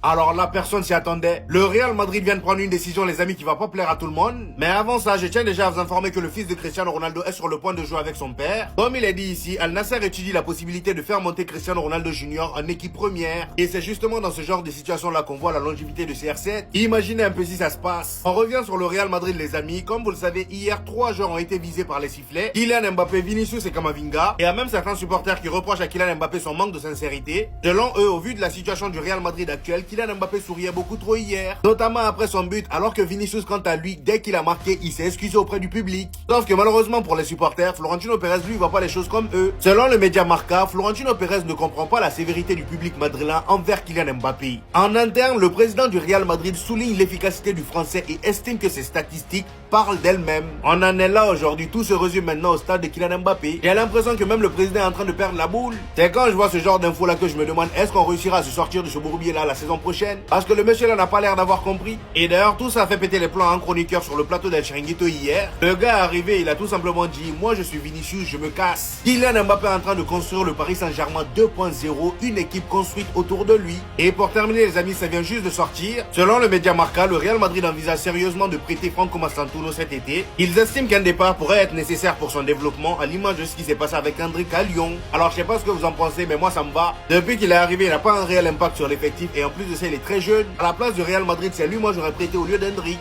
Alors là, personne s'y attendait. Le Real Madrid vient de prendre une décision, les amis, qui va pas plaire à tout le monde. Mais avant ça, je tiens déjà à vous informer que le fils de Cristiano Ronaldo est sur le point de jouer avec son père. Comme il est dit ici, Al Nassr étudie la possibilité de faire monter Cristiano Ronaldo Junior en équipe première. Et c'est justement dans ce genre de situation-là qu'on voit la longévité de CR7. Imaginez un peu si ça se passe. On revient sur le Real Madrid, les amis. Comme vous le savez, hier, 3 joueurs ont été visés par les sifflets. Kylian Mbappé, Vinicius et Camavinga. Et il y a même certains supporters qui reprochent à Kylian Mbappé son manque de sincérité. Selon eux, au vu de la situation du Real Madrid actuelle, Kylian Mbappé souriait beaucoup trop hier, notamment après son but, alors que Vinicius, quant à lui, dès qu'il a marqué, il s'est excusé auprès du public. Sauf que malheureusement pour les supporters, Florentino Pérez lui voit pas les choses comme eux. Selon le média Marca, Florentino Pérez ne comprend pas la sévérité du public madrilène envers Kylian Mbappé. En interne, le président du Real Madrid souligne l'efficacité du français et estime que ses statistiques parlent d'elles-mêmes. On en est là aujourd'hui, tout se résume maintenant au stade de Kylian Mbappé. J'ai l'impression que même le président est en train de perdre la boule. C'est quand je vois ce genre d'infos là que je me demande, est-ce qu'on réussira à se sortir de ce bourbier là la saison prochaine? Parce que le monsieur là n'a pas l'air d'avoir compris. Et d'ailleurs, tout ça a fait péter les plans à un chroniqueur sur le plateau d'El Chiringuito hier. Le gars est arrivé, il a tout simplement dit, moi je suis Vinicius, je me casse. Kylian Mbappé est en train de construire le Paris Saint-Germain 2.0, une équipe construite autour de lui. Et pour terminer les amis, ça vient juste de sortir. Selon le média Marca, le Real Madrid envisage sérieusement de prêter Franco Mastantuono cet été. Ils estiment qu'un départ pourrait être nécessaire pour son développement, à l'image de ce qui s'est passé avec Endrick à Lyon. Alors je sais pas ce que vous en pensez, mais moi ça me va. Depuis qu'il est arrivé, il n'a pas un réel impact sur l'effectif et en plus de ça, il est très jeune. À la place du Real Madrid, c'est lui, moi j'aurais prêté au lieu d'Endrick.